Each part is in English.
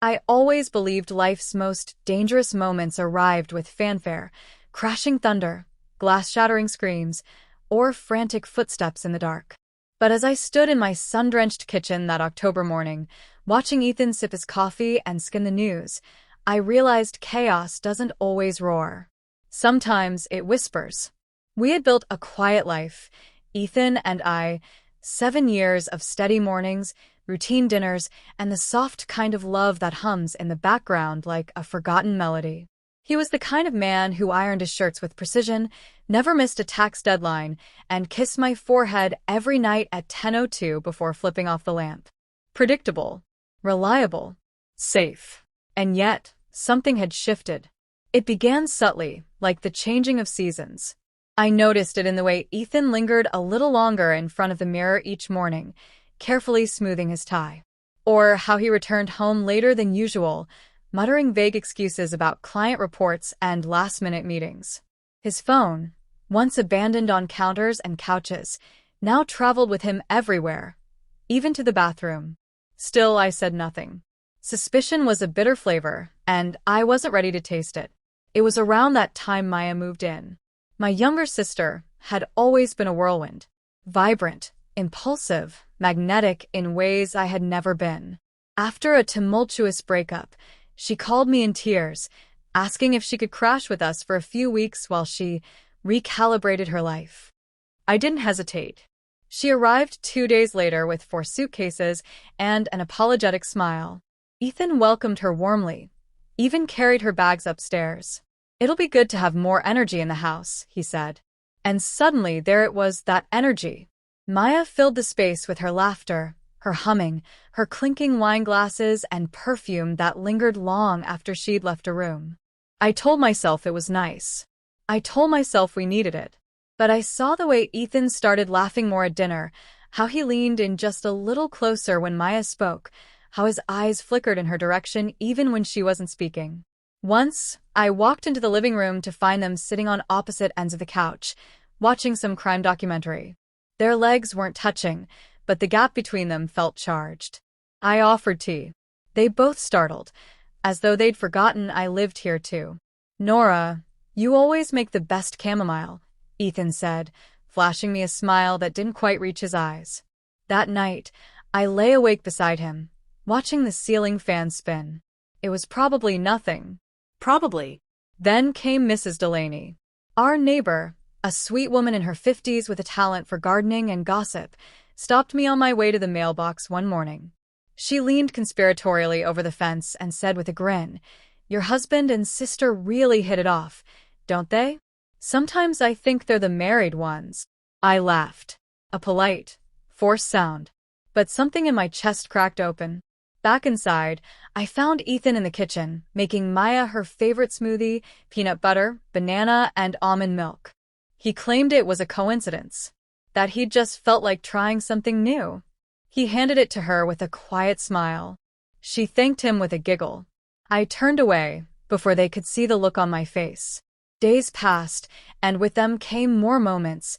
I always believed life's most dangerous moments arrived with fanfare, crashing thunder, glass-shattering screams, or frantic footsteps in the dark. But as I stood in my sun-drenched kitchen that October morning, watching Ethan sip his coffee and skim the news, I realized chaos doesn't always roar. Sometimes it whispers. We had built a quiet life, Ethan and I, 7 years of steady mornings, routine dinners, and the soft kind of love that hums in the background like a forgotten melody. He was the kind of man who ironed his shirts with precision, never missed a tax deadline, and kissed my forehead every night at 10:02 before flipping off the lamp. Predictable, reliable, safe. And yet, something had shifted. It began subtly, like the changing of seasons. I noticed it in the way Ethan lingered a little longer in front of the mirror each morning, carefully smoothing his tie. Or how he returned home later than usual, muttering vague excuses about client reports and last-minute meetings. His phone, once abandoned on counters and couches, now traveled with him everywhere, even to the bathroom. Still, I said nothing. Suspicion was a bitter flavor, and I wasn't ready to taste it. It was around that time Maya moved in. My younger sister had always been a whirlwind, vibrant, impulsive, magnetic in ways I had never been. After a tumultuous breakup, she called me in tears, asking if she could crash with us for a few weeks while she recalibrated her life. I didn't hesitate. She arrived 2 days later with 4 suitcases and an apologetic smile. Ethan welcomed her warmly, even carried her bags upstairs. "It'll be good to have more energy in the house," he said. And suddenly there it was, that energy. Maya filled the space with her laughter, her humming, her clinking wine glasses, and perfume that lingered long after she'd left a room. I told myself it was nice. I told myself we needed it. But I saw the way Ethan started laughing more at dinner, how he leaned in just a little closer when Maya spoke, how his eyes flickered in her direction even when she wasn't speaking. Once, I walked into the living room to find them sitting on opposite ends of the couch, watching some crime documentary. Their legs weren't touching, but the gap between them felt charged. I offered tea. They both startled, as though they'd forgotten I lived here too. "Nora, you always make the best chamomile," Ethan said, flashing me a smile that didn't quite reach his eyes. That night, I lay awake beside him, watching the ceiling fan spin. It was probably nothing. Probably. Then came Mrs. Delaney. Our neighbor, a sweet woman in her 50s with a talent for gardening and gossip, stopped me on my way to the mailbox one morning. She leaned conspiratorially over the fence and said with a grin, "Your husband and sister really hit it off, don't they? Sometimes I think they're the married ones." I laughed. A polite, forced sound. But something in my chest cracked open. Back inside, I found Ethan in the kitchen, making Maya her favorite smoothie, peanut butter, banana, and almond milk. He claimed it was a coincidence, that he'd just felt like trying something new. He handed it to her with a quiet smile. She thanked him with a giggle. I turned away before they could see the look on my face. Days passed, and with them came more moments,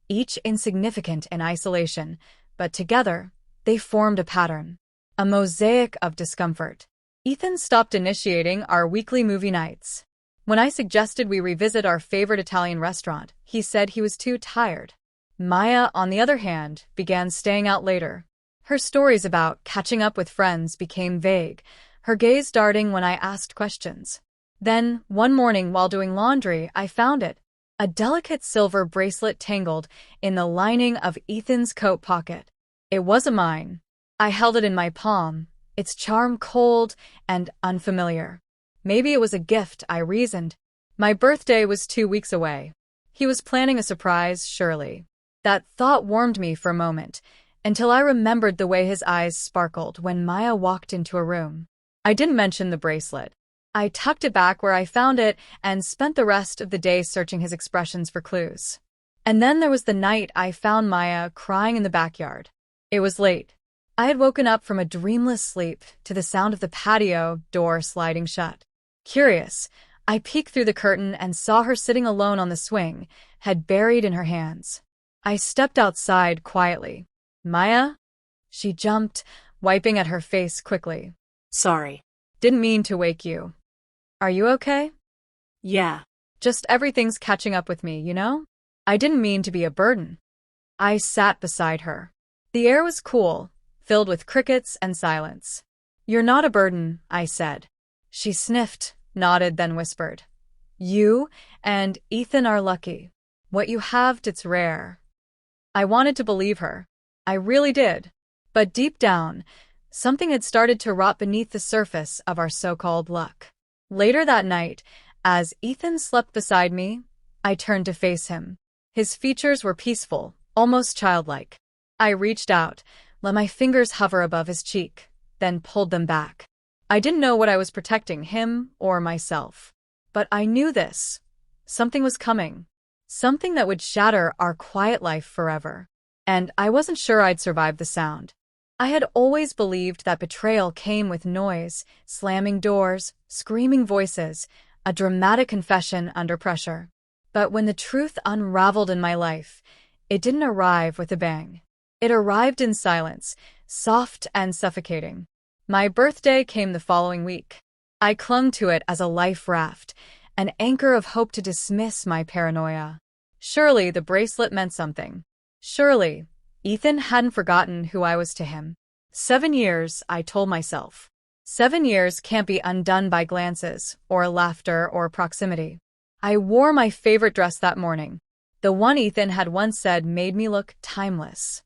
each insignificant in isolation, but together, they formed a pattern. A mosaic of discomfort. Ethan stopped initiating our weekly movie nights. When I suggested we revisit our favorite Italian restaurant, he said he was too tired. Maya, on the other hand, began staying out later. Her stories about catching up with friends became vague, her gaze darting when I asked questions. Then, one morning while doing laundry, I found it. A delicate silver bracelet tangled in the lining of Ethan's coat pocket. It wasn't mine. I held it in my palm, its charm cold and unfamiliar. Maybe it was a gift, I reasoned. My birthday was 2 weeks away. He was planning a surprise, surely. That thought warmed me for a moment, until I remembered the way his eyes sparkled when Maya walked into a room. I didn't mention the bracelet. I tucked it back where I found it and spent the rest of the day searching his expressions for clues. And then there was the night I found Maya crying in the backyard. It was late. I had woken up from a dreamless sleep to the sound of the patio door sliding shut. Curious, I peeked through the curtain and saw her sitting alone on the swing, head buried in her hands. I stepped outside quietly. "Maya?" She jumped, wiping at her face quickly. "Sorry." Didn't mean to wake you. Are you okay? Yeah. Just everything's catching up with me, you know? I didn't mean to be a burden. I sat beside her. The air was cool, filled with crickets and silence. You're not a burden, I said. She sniffed, nodded, then whispered. You and Ethan are lucky. What you have, it's rare. I wanted to believe her. I really did. But deep down, something had started to rot beneath the surface of our so-called luck. Later that night, as Ethan slept beside me, I turned to face him. His features were peaceful, almost childlike. I reached out, let my fingers hover above his cheek, then pulled them back. I didn't know what I was protecting, him or myself. But I knew this. Something was coming. Something that would shatter our quiet life forever. And I wasn't sure I'd survive the sound. I had always believed that betrayal came with noise, slamming doors, screaming voices, a dramatic confession under pressure. But when the truth unraveled in my life, it didn't arrive with a bang. It arrived in silence, soft and suffocating. My birthday came the following week. I clung to it as a life raft, an anchor of hope to dismiss my paranoia. Surely the bracelet meant something. Surely, Ethan hadn't forgotten who I was to him. 7 years, I told myself. 7 years can't be undone by glances, or laughter, or proximity. I wore my favorite dress that morning. The one Ethan had once said made me look timeless.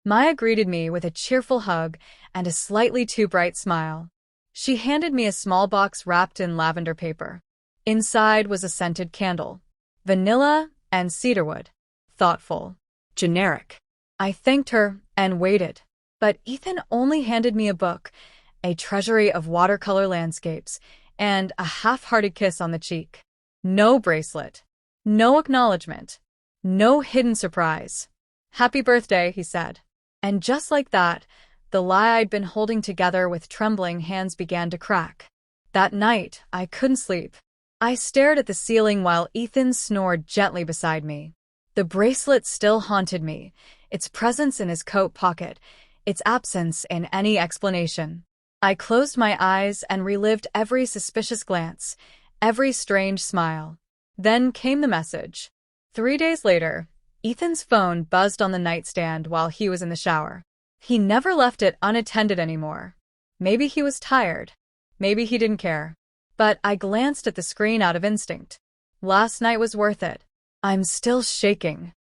Maya greeted me with a cheerful hug and a slightly too bright smile. She handed me a small box wrapped in lavender paper. Inside was a scented candle. Vanilla and cedarwood. Thoughtful. Generic. I thanked her and waited. But Ethan only handed me a book, a treasury of watercolor landscapes, and a half-hearted kiss on the cheek. No bracelet. No acknowledgement. No hidden surprise. Happy birthday, he said. And just like that, the lie I'd been holding together with trembling hands began to crack. That night, I couldn't sleep. I stared at the ceiling while Ethan snored gently beside me. The bracelet still haunted me, its presence in his coat pocket, its absence in any explanation. I closed my eyes and relived every suspicious glance, every strange smile. Then came the message. 3 days later, Ethan's phone buzzed on the nightstand while he was in the shower. He never left it unattended anymore. Maybe he was tired. Maybe he didn't care. But I glanced at the screen out of instinct. Last night was worth it. I'm still shaking.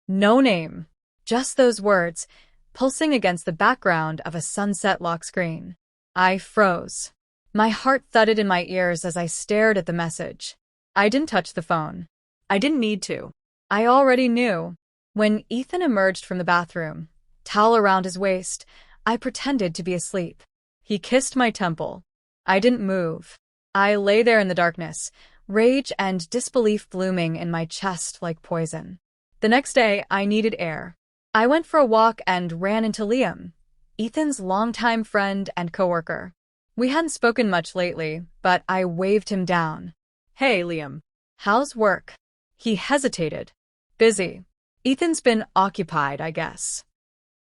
No name. Just those words, pulsing against the background of a sunset lock screen. I froze. My heart thudded in my ears as I stared at the message. I didn't touch the phone. I didn't need to. I already knew. When Ethan emerged from the bathroom, towel around his waist, I pretended to be asleep. He kissed my temple. I didn't move. I lay there in the darkness, rage and disbelief blooming in my chest like poison. The next day, I needed air. I went for a walk and ran into Liam, Ethan's longtime friend and coworker. We hadn't spoken much lately, but I waved him down. Hey, Liam. How's work? He hesitated. Busy. Ethan's been occupied, I guess.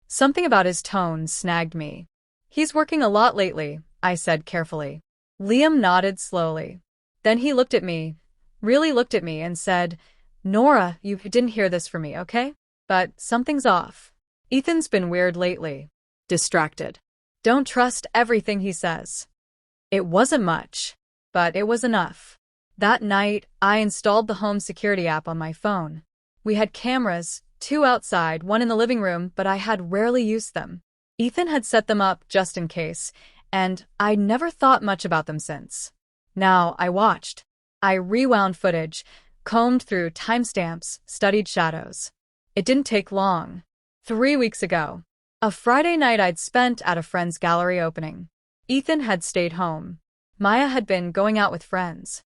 Something about his tone snagged me. He's working a lot lately, I said carefully. Liam nodded slowly. Then he looked at me, really looked at me, and said, Nora, you didn't hear this from me, okay? But something's off. Ethan's been weird lately. Distracted. Don't trust everything he says. It wasn't much, but it was enough. That night, I installed the home security app on my phone. We had cameras, 2 outside, 1 in the living room, but I had rarely used them. Ethan had set them up just in case, and I'd never thought much about them since. Now I watched. I rewound footage, combed through timestamps, studied shadows. It didn't take long. 3 weeks ago. A Friday night I'd spent at a friend's gallery opening. Ethan had stayed home. Maya had been going out with friends.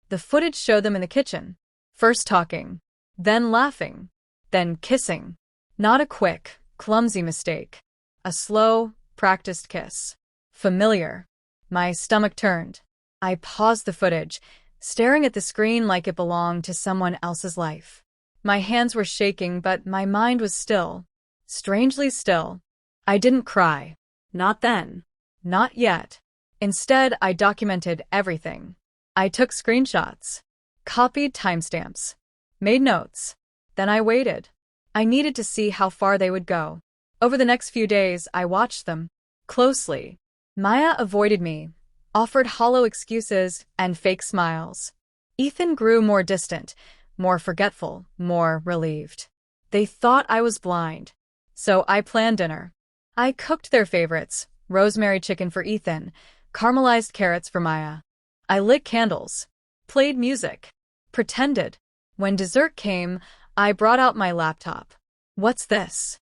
The footage showed them in the kitchen. First talking, then laughing, then kissing. Not a quick, clumsy mistake. A slow, practiced kiss. Familiar. My stomach turned. I paused the footage, staring at the screen like it belonged to someone else's life. My hands were shaking, but my mind was still. Strangely still. I didn't cry. Not then. Not yet. Instead, I documented everything. I took screenshots, copied timestamps, made notes. Then I waited. I needed to see how far they would go. Over the next few days, I watched them closely. Maya avoided me, offered hollow excuses and fake smiles. Ethan grew more distant, more forgetful, more relieved. They thought I was blind. So I planned dinner. I cooked their favorites, rosemary chicken for Ethan, caramelized carrots for Maya. I lit candles, played music, pretended. When dessert came, I brought out my laptop. "What's this?"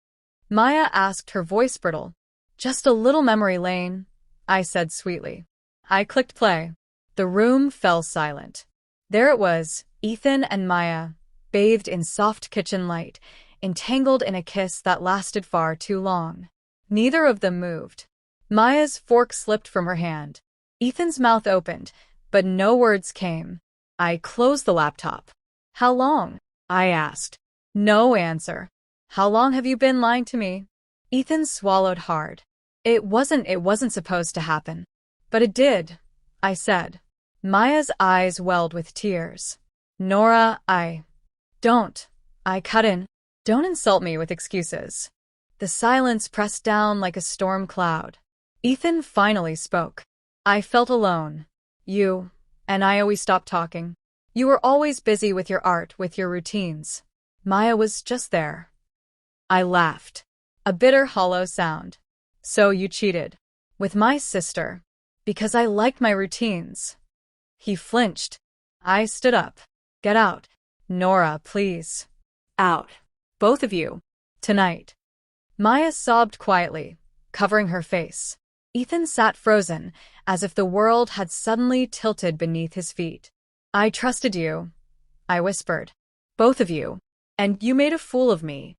Maya asked, her voice brittle. "Just a little memory lane," I said sweetly. I clicked play. The room fell silent. There it was, Ethan and Maya, bathed in soft kitchen light, entangled in a kiss that lasted far too long. Neither of them moved. Maya's fork slipped from her hand. Ethan's mouth opened, but no words came. I closed the laptop. "How long?" I asked. No answer. "How long have you been lying to me?" Ethan swallowed hard. It wasn't supposed to happen. But it did, I said. Maya's eyes welled with tears. "Nora, don't." I cut in. "Don't insult me with excuses." The silence pressed down like a storm cloud. Ethan finally spoke. "I felt alone. You and I always stopped talking. You were always busy with your art, with your routines. Maya was just there." I laughed. A bitter, hollow sound. "So you cheated. With my sister. Because I liked my routines." He flinched. I stood up. "Get out. Nora, please. Out. Both of you. Tonight." Maya sobbed quietly, covering her face. Ethan sat frozen, as if the world had suddenly tilted beneath his feet. "I trusted you," I whispered. "Both of you. And you made a fool of me."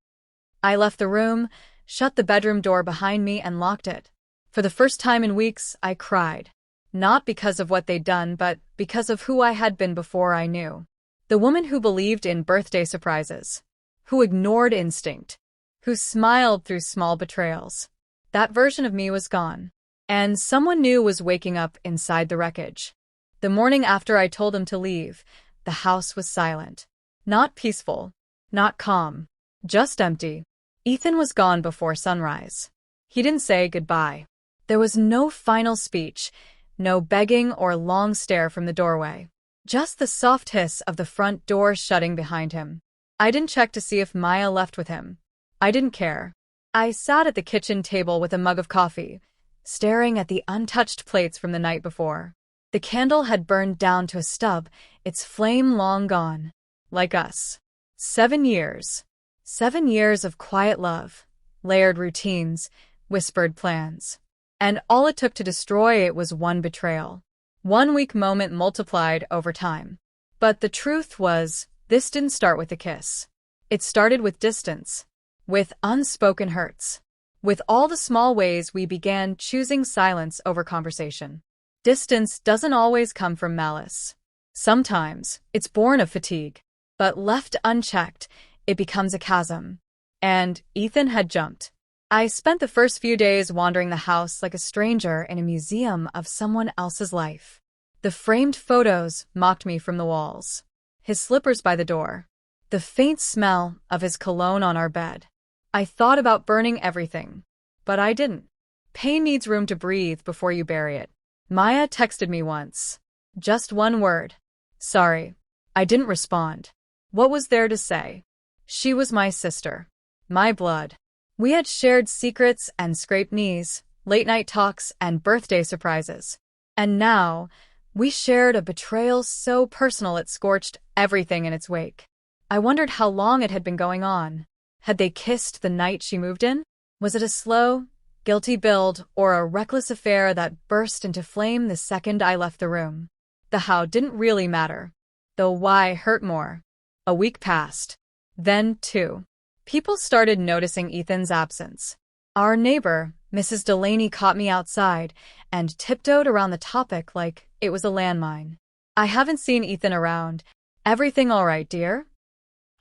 I left the room, shut the bedroom door behind me and locked it. For the first time in weeks, I cried. Not because of what they'd done, but because of who I had been before I knew. The woman who believed in birthday surprises. Who ignored instinct. Who smiled through small betrayals. That version of me was gone. And someone new was waking up inside the wreckage. The morning after I told him to leave, the house was silent. Not peaceful. Not calm. Just empty. Ethan was gone before sunrise. He didn't say goodbye. There was no final speech, no begging or long stare from the doorway. Just the soft hiss of the front door shutting behind him. I didn't check to see if Maya left with him. I didn't care. I sat at the kitchen table with a mug of coffee, staring at the untouched plates from the night before. The candle had burned down to a stub, its flame long gone. Like us. 7 years. 7 years of quiet love, layered routines, whispered plans. And all it took to destroy it was one betrayal. One weak moment multiplied over time. But the truth was, this didn't start with a kiss. It started with distance. With unspoken hurts. With all the small ways we began choosing silence over conversation. Distance doesn't always come from malice. Sometimes, it's born of fatigue. But left unchecked, it becomes a chasm. And Ethan had jumped. I spent the first few days wandering the house like a stranger in a museum of someone else's life. The framed photos mocked me from the walls. His slippers by the door. The faint smell of his cologne on our bed. I thought about burning everything. But I didn't. Pain needs room to breathe before you bury it. Maya texted me once. Just one word. "Sorry." I didn't respond. What was there to say? She was my sister. My blood. We had shared secrets and scraped knees, late-night talks and birthday surprises. And now, we shared a betrayal so personal it scorched everything in its wake. I wondered how long it had been going on. Had they kissed the night she moved in? Was it a slow, guilty build or a reckless affair that burst into flame the second I left the room? The how didn't really matter. The why hurt more. A week passed. Then, too. People started noticing Ethan's absence. Our neighbor, Mrs. Delaney, caught me outside and tiptoed around the topic like it was a landmine. "I haven't seen Ethan around. Everything all right, dear?"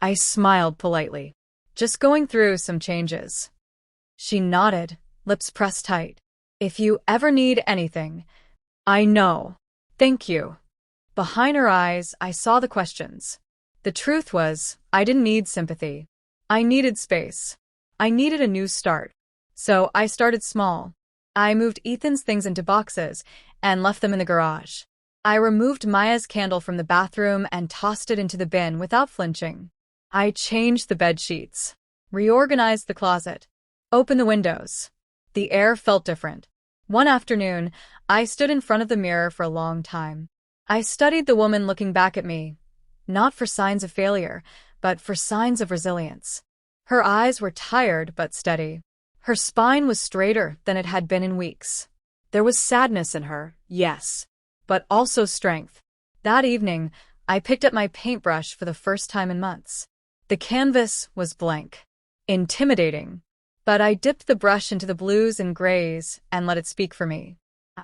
I smiled politely. "Just going through some changes." She nodded, lips pressed tight. "If you ever need anything, I know. Thank you. Behind her eyes, I saw the questions. The truth was, I didn't need sympathy. I needed space. I needed a new start. So I started small. I moved Ethan's things into boxes and left them in the garage. I removed Maya's candle from the bathroom and tossed it into the bin without flinching. I changed the bed sheets, reorganized the closet, opened the windows. The air felt different. One afternoon, I stood in front of the mirror for a long time. I studied the woman looking back at me, not for signs of failure, but for signs of resilience. Her eyes were tired but steady. Her spine was straighter than it had been in weeks. There was sadness in her, yes, but also strength. That evening, I picked up my paintbrush for the first time in months. The canvas was blank. Intimidating. But I dipped the brush into the blues and grays and let it speak for me.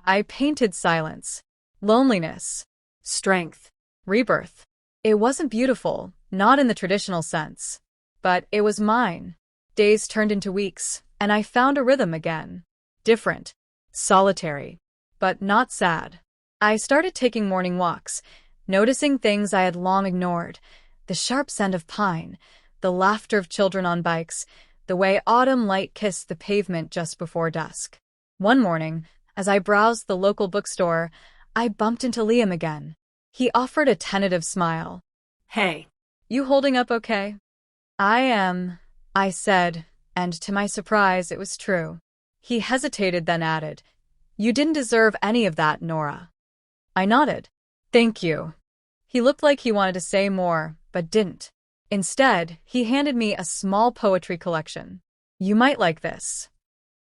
I painted silence, loneliness, strength, rebirth. It wasn't beautiful, not in the traditional sense. But it was mine. Days turned into weeks, and I found a rhythm again. Different. Solitary. But not sad. I started taking morning walks, noticing things I had long ignored. The sharp scent of pine, the laughter of children on bikes, the way autumn light kissed the pavement just before dusk. One morning, as I browsed the local bookstore, I bumped into Liam again. He offered a tentative smile. "Hey, you holding up okay?" "I am," I said, and to my surprise, it was true. He hesitated, then added, "You didn't deserve any of that, Nora." I nodded. "Thank you." He looked like he wanted to say more, but didn't. Instead, he handed me a small poetry collection. "You might like this."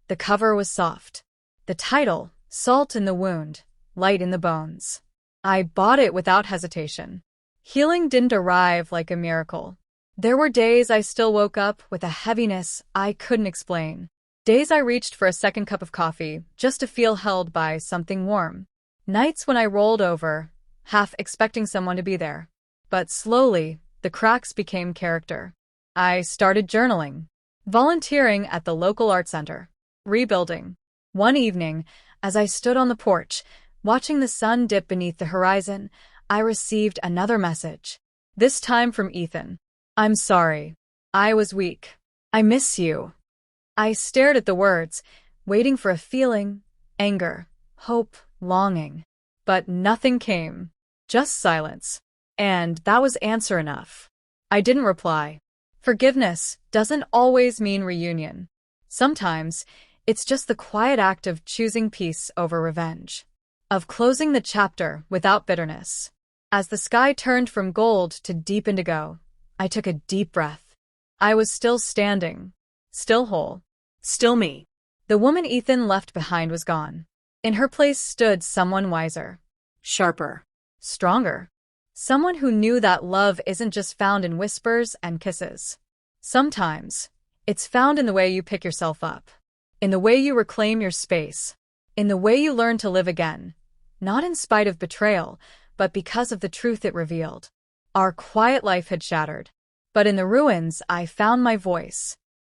The cover was soft. The title, Salt in the Wound, Light in the Bones. I bought it without hesitation. Healing didn't arrive like a miracle. There were days I still woke up with a heaviness I couldn't explain. Days I reached for a second cup of coffee just to feel held by something warm. Nights when I rolled over, half expecting someone to be there. But slowly, the cracks became character. I started journaling, volunteering at the local art center, rebuilding. One evening, as I stood on the porch, watching the sun dip beneath the horizon, I received another message. This time from Ethan. "I'm sorry. I was weak. I miss you." I stared at the words, waiting for a feeling, anger, hope, longing. But nothing came. Just silence. And that was answer enough. I didn't reply. Forgiveness doesn't always mean reunion. Sometimes, it's just the quiet act of choosing peace over revenge. Of closing the chapter without bitterness. As the sky turned from gold to deep indigo, I took a deep breath. I was still standing. Still whole. Still me. The woman Ethan left behind was gone. In her place stood someone wiser. Sharper. Stronger. Someone who knew that love isn't just found in whispers and kisses. Sometimes, it's found in the way you pick yourself up. In the way you reclaim your space. In the way you learn to live again. Not in spite of betrayal, but because of the truth it revealed. Our quiet life had shattered. But in the ruins, I found my voice.